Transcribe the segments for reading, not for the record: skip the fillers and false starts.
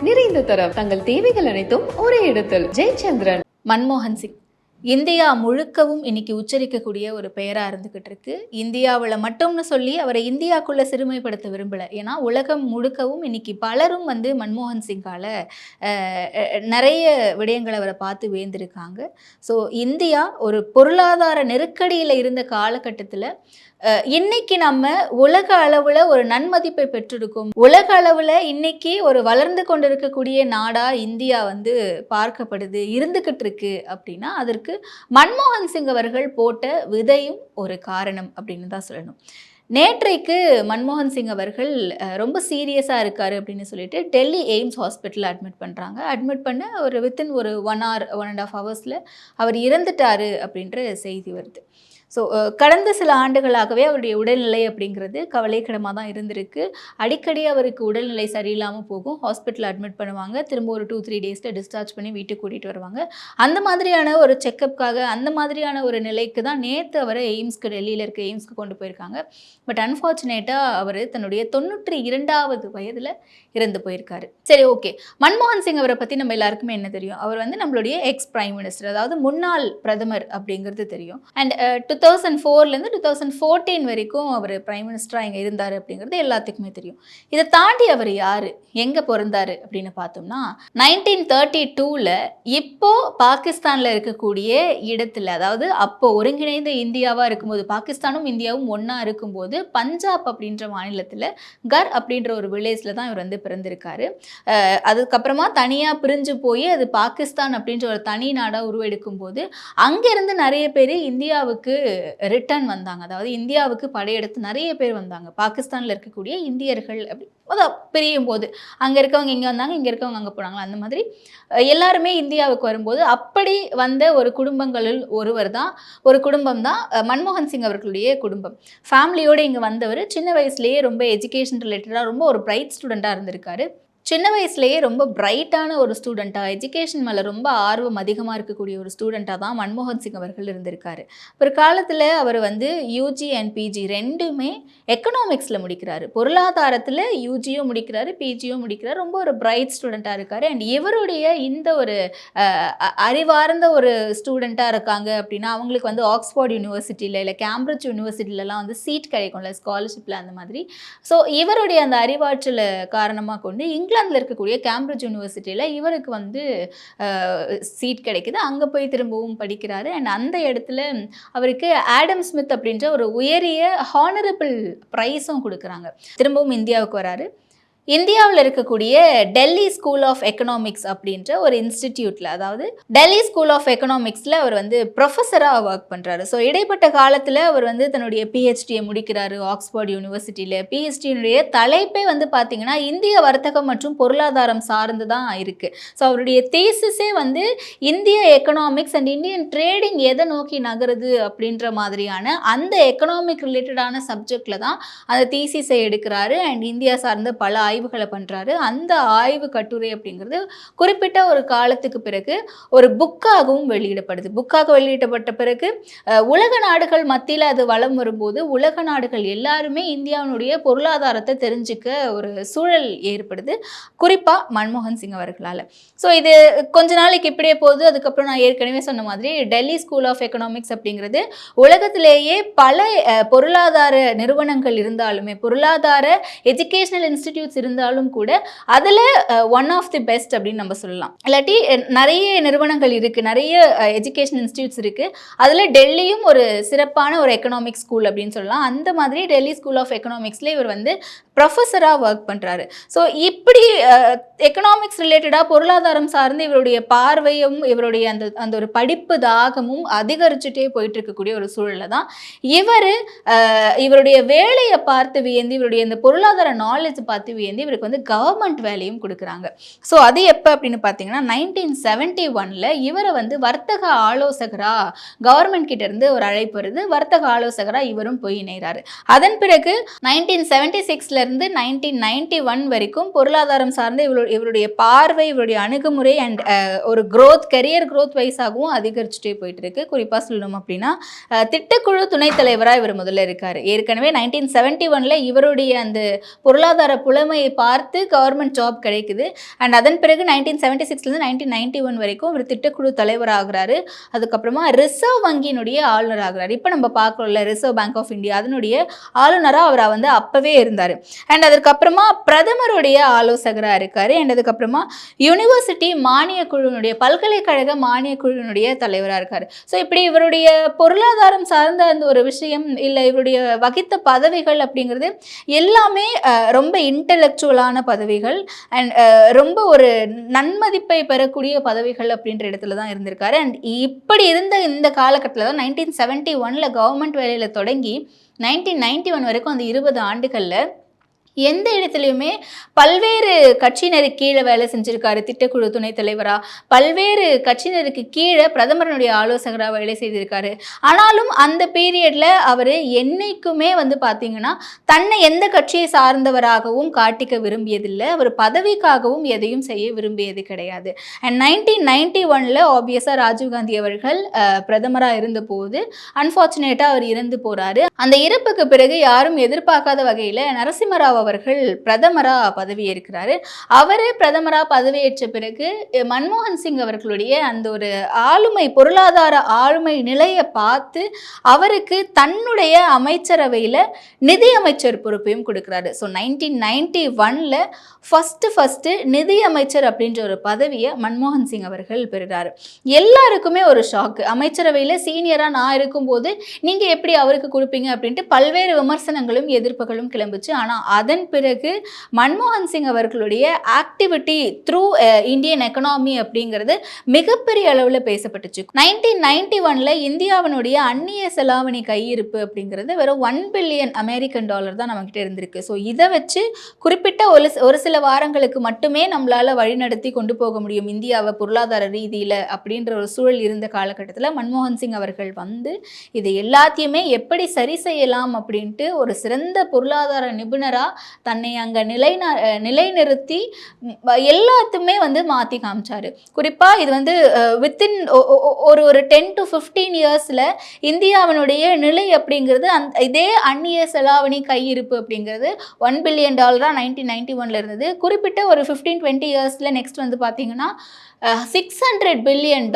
நிறைந்த தரம், தங்கள் தேவைகள் அனைத்தும் ஒரே இடத்தில். ஜெயச்சந்திரன். மன்மோகன் சிங் இந்தியா முழுக்கவும் இன்னைக்கு உச்சரிக்கக்கூடிய ஒரு பெயராக இருந்துக்கிட்டு இருக்கு. இந்தியாவில் மட்டும்னு சொல்லி அவரை இந்தியாவுக்குள்ளே சிறுமைப்படுத்த விரும்பலை. ஏன்னா உலகம் முழுக்கவும் இன்னைக்கு பலரும் வந்து மன்மோகன் சிங்கால் நிறைய விடயங்களை அவரை பார்த்து வேந்திருக்காங்க. ஸோ இந்தியா ஒரு பொருளாதார நெருக்கடியில் இருந்த காலகட்டத்தில் இன்னைக்கு நம்ம உலக அளவில் ஒரு நன்மதிப்பை பெற்றிருக்கோம். உலக அளவில் இன்னைக்கு ஒரு வளர்ந்து கொண்டிருக்கக்கூடிய நாடாக இந்தியா வந்து பார்க்கப்படுது, இருந்துக்கிட்டு இருக்கு அப்படின்னா அதற்கு மன்மோகன் சிங் அவர்கள் போட்ட விதையும் ஒரு காரணம் அப்படின்னு தான் சொல்லணும். நேற்றைக்கு மன்மோகன் சிங் அவர்கள் ரொம்ப சீரியஸாக இருக்கார் அப்படின்னு சொல்லிட்டு டெல்லி எய்ம்ஸ் ஹாஸ்பிட்டலில் அட்மிட் பண்ணுறாங்க. அட்மிட் பண்ண ஒரு வித்தின் ஒரு 1 hour 1.5 hours அவர் இறந்துட்டார் அப்படின்ற செய்தி வருது. ஸோ கடந்த சில ஆண்டுகளாகவே அவருடைய உடல்நிலை அப்படிங்கிறது கவலைக்கிடமாக தான் இருந்திருக்கு. அடிக்கடி அவருக்கு உடல்நிலை சரியில்லாமல் போகும், ஹாஸ்பிட்டலில் அட்மிட் பண்ணுவாங்க, திரும்ப ஒரு 2-3 days டிஸ்சார்ஜ் பண்ணி வீட்டுக்கு கூட்டிகிட்டு வருவாங்க. அந்த மாதிரியான ஒரு செக்கப்புக்காக அந்த மாதிரியான ஒரு நிலைக்கு தான் நேற்று அவரை எய்ம்ஸ்க்கு, டெல்லியில் இருக்க எய்ம்ஸ்க்கு கொண்டு போயிருக்காங்க. பட் அன்ஃபார்ச்சுனேட்டாக அவர் தன்னுடைய 92வது வயதில் இறந்து போயிருக்காரு. சரி, ஓகே. மன்மோகன் சிங் அவரை பற்றி நம்ம எல்லாருக்குமே என்ன தெரியும்? அவர் வந்து நம்மளுடைய எக்ஸ் பிரைம் மினிஸ்டர், அதாவது முன்னாள் பிரதமர் அப்படிங்கிறது தெரியும். அண்ட் 2004லேருந்து 2014 வரைக்கும் அவர் பிரைம் மினிஸ்டராக இங்கே இருந்தார் அப்படிங்கிறது எல்லாத்துக்குமே தெரியும். இதை தாண்டி அவர் யார், எங்கே பிறந்தார் அப்படின்னு பார்த்தோம்னா 1932 இப்போ பாகிஸ்தானில் இருக்கக்கூடிய இடத்துல, அதாவது அப்போ ஒருங்கிணைந்த இந்தியாவாக இருக்கும்போது, பாகிஸ்தானும் இந்தியாவும் ஒன்றா இருக்கும்போது பஞ்சாப் அப்படின்ற மாநிலத்தில் கர் அப்படின்ற ஒரு வில்லேஜில் தான் இவர் வந்து பிறந்திருக்காரு. அதுக்கப்புறமா தனியாக பிரிஞ்சு போய் அது பாகிஸ்தான் அப்படின்ற ஒரு தனி நாடாக உருவெடுக்கும் போது அங்கேருந்து நிறைய பேர் இந்தியாவுக்கு ரிட்டர்ன் வந்தாங்க. அதாவது இந்தியாவுக்கு படையெடுத்து நிறைய பேர் வந்தாங்க. பாகிஸ்தானில் இருக்கக்கூடிய இந்தியர்கள் அப்படி அதான் பிரியும் போது அங்கே இருக்கவங்க இங்கே வந்தாங்க, இங்கே இருக்கவங்க அங்கே போனாங்களா, அந்த மாதிரி எல்லாருமே இந்தியாவுக்கு வரும்போது அப்படி வந்த ஒரு குடும்பங்களில் ஒரு குடும்பம் தான் மன்மோகன் சிங் அவர்களுடைய குடும்பம். ஃபேமிலியோடு இங்கே வந்தவர் சின்ன வயசுலேயே ரொம்ப எஜுகேஷன் ரிலேட்டடாக ரொம்ப ஒரு பிரைட் ஸ்டூடெண்ட்டாக இருந்திருக்காரு. சின்ன வயசுலேயே ரொம்ப பிரைட்டான ஒரு ஸ்டூடெண்ட்டாக, எஜுகேஷன் மேலே ரொம்ப ஆர்வம் அதிகமாக இருக்கக்கூடிய ஒரு ஸ்டூடெண்ட்டாக தான் மன்மோகன் சிங் அவர்கள் இருந்திருக்காரு. ஒரு காலத்தில் அவர் வந்து யூஜி அண்ட் பிஜி ரெண்டுமே எக்கனாமிக்ஸில் முடிக்கிறாரு. பொருளாதாரத்தில் யூஜியும் முடிக்கிறாரு, பிஜியும் முடிக்கிறாரு. ரொம்ப ஒரு பிரைட் ஸ்டூடெண்ட்டாக இருக்கார். அண்ட் இவருடைய இந்த ஒரு அறிவார்ந்த ஒரு ஸ்டூடெண்ட்டாக இருக்காங்க அப்படின்னா அவங்களுக்கு வந்து ஆக்ஸ்போர்ட் யூனிவர்சிட்டியில் இல்லை கேம்பிரிட்ஜ் யூனிவர்சிட்டிலலாம் வந்து சீட் கிடைக்கும்ல, ஸ்காலர்ஷிப்பில், அந்த மாதிரி. ஸோ இவருடைய அந்த அறிவாற்றலை காரணமாக கொண்டு இங்கிலாந்தில் இருக்கக்கூடிய கேம்பிரிட்ஜ் யூனிவர்சிட்டியில் இவருக்கு வந்து சீட் கிடைக்குது. அங்கே போய் திரும்பவும் படிக்கிறாரு. அண்ட் அந்த இடத்துல அவருக்கு ஆடம் ஸ்மித் அப்படின்ற ஒரு உயரிய ஹானரபிள் ப்ரைஸும் கொடுக்குறாங்க. திரும்பவும் இந்தியாவுக்கு வராரு. இந்தியாவில் இருக்கக்கூடிய டெல்லி ஸ்கூல் ஆஃப் எக்கனாமிக்ஸ் அப்படின்ற ஒரு இன்ஸ்டிடியூட்டில், அதாவது டெல்லி ஸ்கூல் ஆஃப் எக்கனாமிக்ஸில் அவர் வந்து ப்ரொஃபஸராக ஒர்க் பண்ணுறாரு. ஸோ இடைப்பட்ட காலத்தில் அவர் வந்து தன்னுடைய பிஹெச்டியை முடிக்கிறாரு ஆக்ஸ்போர்ட் யூனிவர்சிட்டியில். பிஹெச்டியினுடைய தலைப்பே வந்து பார்த்திங்கன்னா இந்திய வர்த்தகம் மற்றும் பொருளாதாரம் சார்ந்து தான் இருக்குது. ஸோ அவருடைய தேசிஸே வந்து இந்திய எக்கனாமிக்ஸ் அண்ட் இந்தியன் ட்ரேடிங் எதை நோக்கி நகருது அப்படின்ற மாதிரியான அந்த எக்கனாமிக் ரிலேட்டடான சப்ஜெக்டில் தான் அந்த தீசிஸை எடுக்கிறாரு. அண்ட் இந்தியா சார்ந்த பல ஆய்வுகளை பண்ணுறாரு. அந்த ஆய்வு கட்டுரை அப்படிங்கிறது குறிப்பிட்ட ஒரு காலத்துக்கு பிறகு ஒரு புக்காகவும் வெளியிடப்படுது. புக்காக வெளியிடப்பட்ட பிறகு உலக நாடுகள் மத்தியில் அது வலம் வரும்போது உலக நாடுகள் எல்லாருமே இந்தியாவினுடைய பொருளாதாரத்தை தெரிஞ்சுக்க ஒரு சூழல் ஏற்படுது, குறிப்பாக மன்மோகன் சிங் அவர்களால். ஸோ இது கொஞ்ச நாளைக்கு இப்படியே போகுது. அதுக்கப்புறம் நான் ஏற்கனவே சொன்ன மாதிரி டெல்லி ஸ்கூல் ஆஃப் எக்கனாமிக்ஸ் அப்படிங்கிறது உலகத்திலேயே பல பொருளாதார நிறுவனங்கள் இருந்தாலுமே, பொருளாதார எஜுகேஷனல் இன்ஸ்டிடியூட்ஸ் இருந்தாலும் கூட அதில் ஒன் ஆஃப் தி பெஸ்ட் அப்படின்னு நம்ம சொல்லலாம். இல்லாட்டி நிறைய நிறுவனங்கள் இருக்குது, நிறைய எஜுகேஷன் இன்ஸ்டிடியூட்ஸ் இருக்குது. அதில் டெல்லியும் ஒரு சிறப்பான ஒரு எக்கனாமிக்ஸ் ஸ்கூல் அப்படின்னு சொல்லலாம். அந்த மாதிரி டெல்லி ஸ்கூல் ஆஃப் எக்கனாமிக்ஸில் இவர் வந்து ப்ரொஃபஸராக ஒர்க் பண்ணுறாரு. ஸோ இப்படி எக்கனாமிக்ஸ் ரிலேட்டடாக பொருளாதாரம் சார்ந்து இவருடைய பார்வையும் இவருடைய அந்த ஒரு படிப்பு தாகமும் அதிகரிச்சுட்டே போயிட்டு இருக்கக்கூடிய ஒரு சூழலில் தான் இவருடைய வேலையை பார்த்து வியந்து, இவருடைய இந்த பொருளாதார நாலேஜ் பார்த்து வியந்து இவருக்கு வந்து கவர்மெண்ட் வேலையும் கொடுக்குறாங்க. ஸோ அது எப்போ அப்படின்னு பார்த்தீங்கன்னா 1971 இவரை வந்து வர்த்தக ஆலோசகராக கவர்மெண்ட் கிட்ட இருந்து ஒரு அழைப்பு வருது. வர்த்தக ஆலோசகராக இவரும் போய் இணைகிறாரு. அதன் பிறகு 1976 இருந்து 1991 வரைக்கும் பொருளாதாரம் சார்ந்த இவருடைய பார்வை, இவருடைய அணுகுமுறை அண்ட் ஒரு கெரியர் க்ரோத் வைஸாகவும் அதிகரிச்சுட்டே போயிட்டு இருக்கு. குறிப்பாக சொல்லணும் அப்படின்னா திட்டக்குழு துணைத் தலைவராக இவர் முதல்ல இருக்கார். ஏற்கனவே 1971 இவருடைய அந்த பொருளாதார புலமையை பார்த்து கவர்மெண்ட் ஜாப் கிடைக்குது. அண்ட் அதன் பிறகு 1976 1991 வரைக்கும் இவர் திட்டக்குழு தலைவர் ஆகிறாரு. அதுக்கப்புறமா ரிசர்வ் வங்கியினுடைய ஆளுநர் ஆகிறார். இப்போ நம்ம பார்க்கல ரிசர்வ் பேங்க் ஆஃப் இந்தியா அதனுடைய ஆளுநராக அவர் வந்து அப்பவே இருந்தார். அண்ட் அதுக்கப்புறமா பிரதமருடைய ஆலோசகராக இருக்காரு. அண்ட் அதுக்கப்புறமா யூனிவர்சிட்டி மானிய குழுவினுடைய பல்கலைக்கழக மானிய குழுவினுடைய தலைவராக இருக்காரு. ஸோ இப்படி இவருடைய பொருளாதாரம் சார்ந்த அந்த ஒரு விஷயம் இல்லை இவருடைய வகித்த பதவிகள் அப்படிங்கிறது எல்லாமே ரொம்ப இன்டெலெக்சுவலான பதவிகள் அண்ட் ரொம்ப ஒரு நன்மதிப்பை பெறக்கூடிய பதவிகள் அப்படின்ற இடத்துல தான் இருந்திருக்காரு. அண்ட் இப்படி இருந்த இந்த காலகட்டத்தில் தான் 1971 கவர்மெண்ட் வேலையில் தொடங்கி 1991 வரைக்கும் அந்த 20 ஆண்டுகளில் எந்த இடத்துலையுமே பல்வேறு கட்சியினருக்கு கீழே வேலை செஞ்சுருக்காரு. திட்டக்குழு துணைத் தலைவராக பல்வேறு கட்சியினருக்கு கீழே பிரதமருடைய ஆலோசகராக வேலை செய்திருக்காரு. ஆனாலும் அந்த பீரியடில் அவர் என்னைக்குமே வந்து பார்த்திங்கன்னா தன்னை எந்த கட்சியை சார்ந்தவராகவும் காட்டிக்க விரும்பியதில்லை. அவர் பதவிக்காகவும் எதையும் செய்ய விரும்பியது கிடையாது. அண்ட் 1991 ஆப்வியஸாக ராஜீவ்காந்தி அவர்கள் பிரதமராக இருந்தபோது அன்ஃபார்ச்சுனேட்டாக அவர் இறந்து போகிறாரு. அந்த இறப்புக்கு பிறகு யாரும் எதிர்பார்க்காத வகையில் நரசிம்மராவ் அவர்கள் பிரதமராக பதவியேற்கிறாரு. அவர் பிரதமராக பதவியேற்ற பிறகு மன்மோகன் சிங் அவர்களுடைய அந்த ஒரு பொருளாதார ஆளுமை நிலையை பார்த்து அவருக்கு தன்னுடைய அமைச்சரவையில் நிதி அமைச்சர் பொறுப்பையும் கொடுக்குறாரு. ஸோ 1991 ஃபஸ்ட்டு நிதி அமைச்சர் அப்படின்ற ஒரு பதவியை மன்மோகன் சிங் அவர்கள் பெறுறாரு. எல்லாருக்குமே ஒரு ஷாக்கு. அமைச்சரவையில் சீனியராக நான் இருக்கும்போது நீங்கள் எப்படி அவருக்கு கொடுப்பீங்க அப்படின்ட்டு பல்வேறு விமர்சனங்களும் எதிர்ப்புகளும் கிளம்புச்சு. ஆனால் அதன் பிறகு மன்மோகன் சிங் அவர்களுடைய ஆக்டிவிட்டி த்ரூ இந்தியன் எக்கனாமி அப்படிங்கிறது மிகப்பெரிய அளவில் பேசப்பட்டுச்சு. 1991 இந்தியாவினுடைய அந்நிய செலாவணி கையிருப்பு அப்படிங்கிறது வெறும் $1 பில்லியன் அமெரிக்கன் டாலர் தான் நம்மகிட்ட இருந்திருக்கு. ஸோ இதை வச்சு குறிப்பிட்ட ஒரு சில வாரங்களுக்கு மட்டுமே நம்மளால வழிநடத்தி கொண்டு போக முடியும் இந்தியாவை பொருளாதார ரீதியில் அப்படின்ற ஒரு சூழல் இருந்த காலகட்டத்தில் மன்மோகன் சிங் அவர்கள் வந்து இது எல்லாத்தையுமே எப்படி சரி செய்யலாம் அப்படின்ட்டு ஒரு சிறந்த பொருளாதார நிபுணராக தன்னை அங்கே நிலைநிறுத்தி எல்லாத்துமே வந்து மாற்றி காமிச்சாரு. குறிப்பாக இது வந்து வித்தின் ஒரு 10 to 15 இயர்ஸில் இந்தியாவினுடைய நிலை அப்படிங்கிறது இதே அந்நிய செலாவணி கையிருப்பு அப்படிங்கிறது $1 பில்லியன் 1991 இருந்தது. குறிப்பிட்ட ஒரு 15-20 இயர்ஸில் நெக்ஸ்ட் வந்து பார்த்தீங்கன்னா $600 பில்லியன்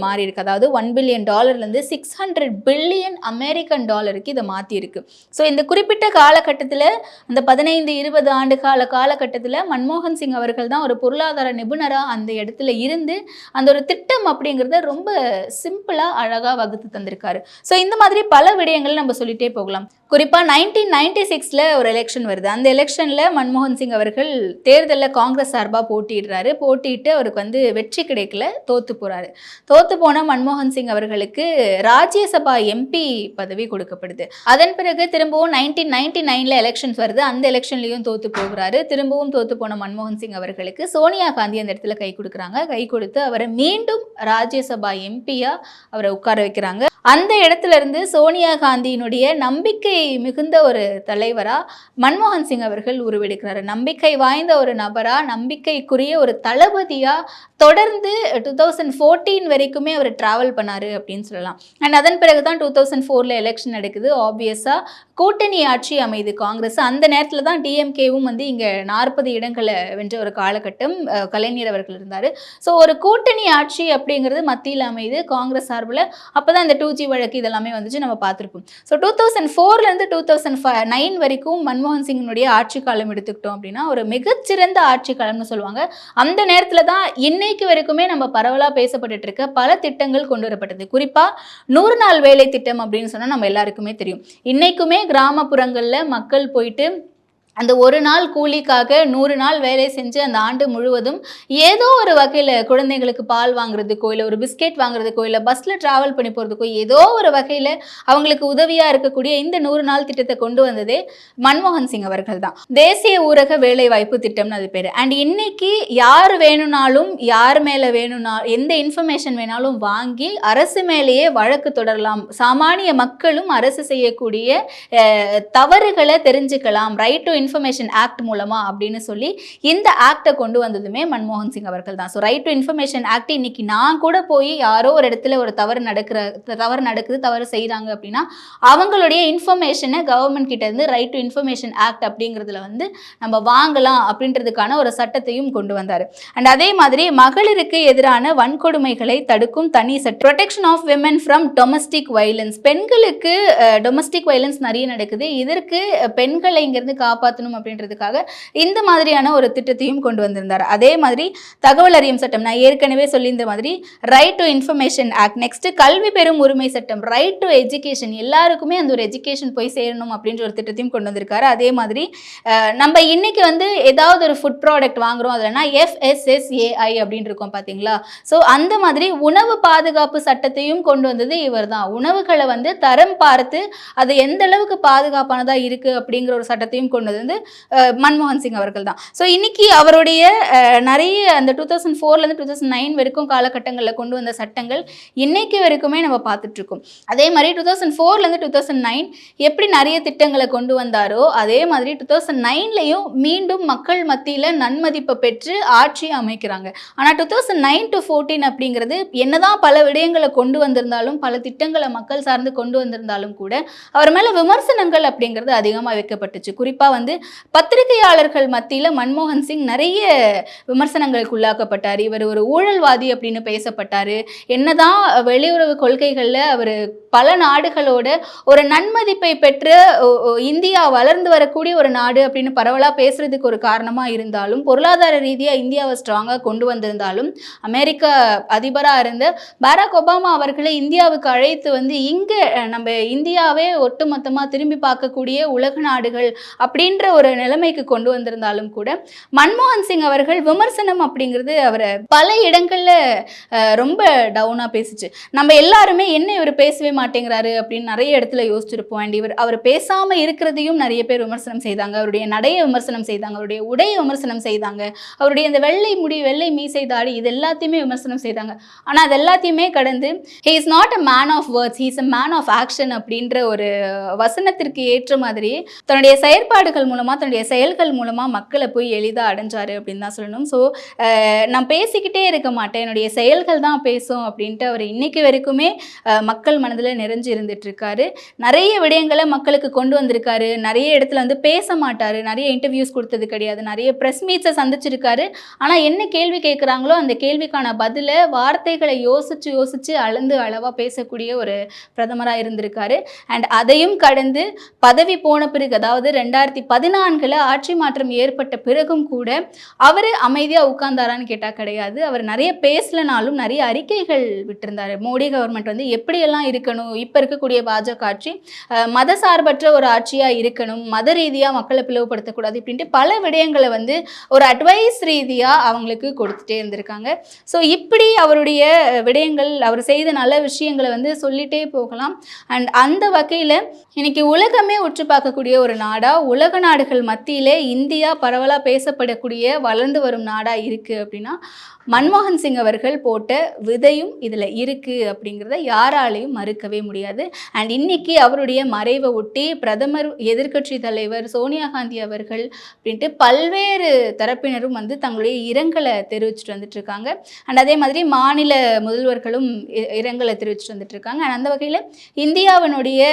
மாறி இருக்கு. அதாவது $1 பில்லியன் $600 பில்லியன் அமெரிக்கன் டாலருக்கு இதை மாற்றிருக்கு. ஸோ இந்த குறிப்பிட்ட காலகட்டத்தில் அந்த 15-20 ஆண்டு காலகட்டத்தில் மன்மோகன் சிங் அவர்கள் தான் ஒரு பொருளாதார நிபுணராக அந்த இடத்துல இருந்து அந்த ஒரு திட்டம் அப்படிங்கிறத ரொம்ப சிம்பிளாக அழகாக வகுத்து தந்திருக்காரு. ஸோ இந்த மாதிரி பல விடயங்கள் நம்ம சொல்லிட்டே போகலாம். குறிப்பாக 1996 ஒரு எலெக்ஷன் வருது. அந்த எலெக்ஷனில் மன்மோகன் சிங் அவர்கள் தேர்தலில் காங்கிரஸ் சார்பாக போட்டியிடுறாரு. போட்டியிட்டு அவருக்கு வந்து வெற்றி கிடைக்கல, தோத்து போகிறாரு. தோத்து போன மன்மோகன் சிங் அவர்களுக்கு ராஜ்யசபா எம்பி பதவி கொடுக்கப்படுது. அதன் பிறகு திரும்பவும் 1999 எலெக்ஷன்ஸ் வருது. அந்த எலெக்ஷன்லையும் தோத்து போகிறாரு. திரும்பவும் தோத்து போன மன்மோகன் சிங் அவர்களுக்கு சோனியா காந்தி அந்த இடத்துல கை கொடுக்குறாங்க. கை கொடுத்து அவரை மீண்டும் ராஜ்யசபா எம்பியாக அவரை உட்கார வைக்கிறாங்க. அந்த இடத்துல இருந்து சோனியா காந்தியினுடைய நம்பிக்கை மிகுந்த ஒரு தலைவராக மன்மோகன் சிங் அவர்கள் உருவெடுக்கிறார். நம்பிக்கை வாய்ந்த ஒரு நபராக, நம்பிக்கைக்குரிய ஒரு தளபதியாக தொடர்ந்து 2014 வரைக்குமே அவர் ட்ராவல் பண்ணார் அப்படின்னு சொல்லலாம். அண்ட் அதன் பிறகு தான் 2004 எலெக்ஷன் நடக்குது. ஆப்வியஸாக கூட்டணி ஆட்சி அமைது காங்கிரஸ். அந்த நேரத்தில் தான் டிஎம்கேவும் வந்து இங்கே 40 இடங்களை வென்ற ஒரு காலகட்டம் கலைஞர் அவர்கள் இருந்தார். ஸோ ஒரு கூட்டணி ஆட்சி அப்படிங்கிறது மத்தியில் அமைது காங்கிரஸ் சார்பில். அப்போ தான் இந்த 2G வழக்கு இதெல்லாமே வந்துச்சு, நம்ம பார்த்துருப்போம். ஸோ 2004 2009 வரைக்கும் மன்மோகன் சிங்கினுடைய ஆட்சி காலம் எடுத்துக்கிட்டோம் அப்படின்னா ஒரு மிகச்சிறந்த ஆட்சி காலம்னு சொல்லுவாங்க. அந்த நேரத்தில் தான் இன்னைக்கு வரைக்குமே நம்ம பரவலாக பேசப்பட்டு இருக்க பல திட்டங்கள் கொண்டு வரப்பட்டது. குறிப்பாக 100 நாள் வேலை திட்டம் அப்படின்னு சொன்னால் நம்ம எல்லாருக்குமே தெரியும். இன்னைக்குமே கிராமப்புறங்களில் மக்கள் போயிட்டு அந்த ஒரு நாள் கூலிக்காக 100 நாள் வேலை செஞ்சு அந்த ஆண்டு முழுவதும் ஏதோ ஒரு வகையில் குழந்தைங்களுக்கு பால் வாங்குறதுக்கோ இல்லை ஒரு பிஸ்கெட் வாங்குறதுக்கோ இல்லை பஸ்ஸில் ட்ராவல் பண்ணி போகிறதுக்கோ ஏதோ ஒரு வகையில் அவங்களுக்கு உதவியாக இருக்கக்கூடிய இந்த 100 நாள் திட்டத்தை கொண்டு வந்ததே மன்மோகன் சிங் அவர்கள் தான். தேசிய ஊரக வேலை வாய்ப்பு திட்டம்னு அது பேர். அண்ட் இன்னைக்கு யார் வேணும்னாலும் யார் மேலே வேணும்னா எந்த இன்ஃபர்மேஷன் வேணாலும் வாங்கி அரசு மேலேயே வழக்கு தொடரலாம். சாமானிய மக்களும் அரசு செய்யக்கூடிய தவறுகளை தெரிஞ்சுக்கலாம். ரைட் டு இன்ஃபர்மேஷன் ஆக்ட் மூலமா அப்படின்னு சொல்லி இந்த ஆக்டை கொண்டு வந்ததுமே மன்மோகன் சிங் அவர்கள் தான். So right to information act இன்னைக்கு நான் கூட போய் யாரோ ஒரு இடத்துல ஒரு தவறு நடக்குது தவறு செய்கிறாங்க அப்படின்னா அவங்களுடைய இன்ஃபர்மேஷனை கவர்மெண்ட் கிட்ட இருந்து ரைட் டு இன்ஃபர்மேஷன் ஆக்ட் அப்படிங்கிறதுல வந்து நம்ம வாங்கலாம் அப்படின்றதுக்கான ஒரு சட்டத்தையும் கொண்டு வந்தார். அண்ட் அதே மாதிரி மகளிருக்கு எதிரான வன்கொடுமைகளை தடுக்கும் தனி சட்டம், protection of women from domestic violence. பெண்களுக்கு டொமஸ்டிக் வயலன்ஸ் நிறைய நடக்குது, இதற்கு பெண்களை இங்கிருந்து காப்பாற்றணும் அப்படின்றதுக்காக இந்த மாதிரியான ஒரு திட்டத்தையும் கொண்டு வந்திருந்தார். அதே மாதிரி தகவல் அறியும் சட்டம், நான் ஏற்கனவே சொல்லியிருந்த மாதிரி right to information act. Next கல்வி பெறும் உரிமை சட்டம், ரைட் டு எஜுகேஷன், எல்லாருக்குமே அந்த ஒரு எஜுகேஷன் போய் சேரணும் அப்படின்ற ஒரு திட்டத்தையும் கொண்டு வந்திருக்காரு. அதே மாதிரி நம்ம இன்னைக்கு வந்து ஏதாவது ஒரு ஃபுட் ப்ராடக்ட் வாங்குறோம் அதுலனா FSSAI அப்படின்னு இருக்கும் பார்த்தீங்களா. ஸோ அந்த மாதிரி உணவு பாதுகாப்பு சட்டத்தையும் கொண்டு வந்தது இவர் தான். உணவுகளை வந்து தரம் பார்த்து அது எந்த அளவுக்கு பாதுகாப்பானதா இருக்கு அப்படிங்கிற ஒரு சட்டத்தையும் கொண்டு வந்து மன்மோகன் சிங் அவர்கள் தான். ஸோ இன்னைக்கு அவருடைய நிறைய அந்த 2004லேருந்து 2009 வரைக்கும் காலகட்டங்களில் கொண்டு வந்த சட்டங்கள் இன்னைக்கு வரைக்குமே நம்ம பார்த்துட்டு இருக்கோம். அதே மாதிரி 2004லேருந்து 2009 எப்படி நிறைய திட்டங்களை கொண்டு வந்தாரோ அதே மாதிரி 2009லையும் மீண்டும் மக்கள் மத்தியில் நன்மதிப்பை பெற்று ஆட்சியை அமைக்கிறாங்க. ஆனால் 2009 to 14 அப்படிங்கிறது என்னதான் பல விடயங்களை கொண்டு வந்திருந்தாலும் பல திட்டங்களை மக்கள் சார்ந்து கொண்டு வந்திருந்தாலும் கூட அவர் மேலே விமர்சனங்கள் அப்படிங்கிறது அதிகமாக வைக்கப்பட்டுச்சு. குறிப்பாக வந்து பத்திரிகையாளர்கள் மத்தியில் மன்மோகன் சிங் நிறைய விமர்சனங்களுக்கு உள்ளாக்கப்பட்டார். இவர் ஒரு ஊழல்வாதி அப்படின்னு பேசப்பட்டார். என்னதான் வெளியுறவு கொள்கைகளில் அவர் பல நாடுகளோட ஒரு நன்மதிப்பை பெற்ற இந்தியா வளர்ந்து வரக்கூடிய ஒரு நாடு அப்படின்னு பரவலாக பேசுறதுக்கு ஒரு காரணமாக இருந்தாலும், பொருளாதார ரீதியாக இந்தியாவை ஸ்ட்ராங்காக கொண்டு வந்திருந்தாலும், அமெரிக்க அதிபராக இருந்த பாராக் ஒபாமா அவர்களை இந்தியாவுக்கு அழைத்து வந்து இங்கே நம்ம இந்தியாவே ஒட்டுமொத்தமாக திரும்பி பார்க்கக்கூடிய உலக நாடுகள் அப்படின்ற ஒரு நிலைமைக்கு கொண்டு வந்திருந்தாலும் கூட மன்மோகன் சிங் அவர்கள் விமர்சனம் அப்படிங்கிறது அவரை பல இடங்களில் ரொம்ப டவுனாக பேசிச்சு. நம்ம எல்லாருமே என்ன இவர் பேசவே மாட்டேங்கிறாரு அப்படின்னு நிறைய இடத்துல யோசிச்சிருப்போம். அண்ட் அவர் பேசாமல் இருக்கிறதையும் நிறைய பேர் விமர்சனம் செய்தாங்க. அவருடைய நடையை விமர்சனம் செய்தாங்க, அவருடைய உடையை விமர்சனம் செய்தாங்க, அவருடைய இந்த வெள்ளை முடி வெள்ளை மீசை தாடி இது எல்லாத்தையுமே விமர்சனம் செய்தாங்க. ஆனால் அது எல்லாத்தையுமே கடந்து he is not a man of words, he is a man of action அப்படின்ற ஒரு வசனத்திற்கு ஏற்ற மாதிரி தன்னுடைய செயற்பாடுகள் மூலமாக தன்னுடைய செயல்கள் மூலமாக மக்களை போய் எளிதாக அடைஞ்சாரு அப்படின்னு தான் சொல்லணும். ஸோ நான் பேசிக்கிட்டே இருக்க மாட்டேன், என்னுடைய செயல்கள் தான் பேசும் அப்படின்ட்டு அவர் இன்னைக்கு வரைக்குமே மக்கள் மனதில் நிறைஞ்சு இருந்துட்டு இருக்காரு. நிறைய விடயங்களை மக்களுக்கு கொண்டு வந்திருக்காரு. நிறைய இடத்துல வந்து பேச மாட்டார், நிறைய இன்டர்வியூஸ் கொடுத்தது கிடையாது, நிறைய ப்ரெஸ் மீட்ஸை சந்திச்சிருக்காரு. ஆனால் என்ன கேள்வி கேட்குறாங்களோ அந்த கேள்விக்கான பதிலை வார்த்தைகளை யோசித்து யோசித்து அளவாக பேசக்கூடிய ஒரு பிரதமராக இருந்திருக்காரு. அண்ட் அதையும் கடந்து பதவி போன பிறகு, அதாவது 2014 ஆட்சி மாற்றம் ஏற்பட்ட பிறகும் கூட அவர் அமைதியாக உட்கார்ந்தாரான்னு கேட்டால் கிடையாது. அவர் நிறைய பேசலனாலும் நிறைய அறிக்கைகள் விட்டிருந்தார். மோடி கவர்மெண்ட் வந்து எப்படியெல்லாம் இருக்கணும், இப்போ இருக்கக்கூடிய பாஜக ஆட்சி மத சார்பற்ற ஒரு ஆட்சியாக இருக்கணும், மத ரீதியாக மக்களை பிளவுபடுத்தக்கூடாது இப்படின்ட்டு பல விடயங்களை வந்து ஒரு அட்வைஸ் ரீதியாக அவங்களுக்கு கொடுத்துட்டே இருந்திருக்காங்க. ஸோ இப்படி அவருடைய விடயங்கள், அவர் செய்த நல்ல விஷயங்களை வந்து சொல்லிட்டே போகலாம். அண்ட் அந்த வகையில் இன்னைக்கு உலகமே உற்று பார்க்கக்கூடிய ஒரு நாடாக, உலக நாடுகள் மத்தியிலே இந்தியா பரவலாக பேசப்படக்கூடிய வளர்ந்து வரும் நாடாக இருக்குது அப்படின்னா மன்மோகன் சிங் அவர்கள் போட்ட விதையும் இதில் இருக்குது அப்படிங்கிறத யாராலையும் மறுக்கவே முடியாது. அண்ட் இன்னைக்கு அவருடைய மறைவை ஒட்டி பிரதமர், எதிர்க்கட்சி தலைவர் சோனியா காந்தி அவர்கள் அப்படின்ட்டு பல்வேறு தரப்பினரும் வந்து தங்களுடைய இரங்கலை தெரிவிச்சுட்டு வந்துட்டு இருக்காங்க. அண்ட் அதே மாதிரி மாநில முதல்வர்களும் இரங்கலை தெரிவிச்சுட்டு வந்துட்டு இருக்காங்க. அண்ட் அந்த வகையில் இந்தியாவினுடைய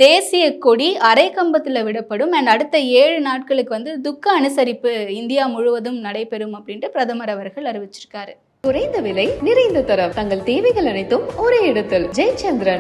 தேசிய கொடி அரைக்கம்பத்தில் விடப்படும். அண்ட் அடுத்த 7 நாட்களுக்கு வந்து துக்க அனுசரிப்பு இந்தியா முழுவதும் நடைபெறும் அப்படின்ட்டு பிரதமர் அவர்கள் அறிவிச்சிருக்காரு. குறைந்த விலை நிறைந்த தரம், தங்கள் தேவைகள் அனைத்தும் ஒரே இடத்தில். ஜெயச்சந்திரன்.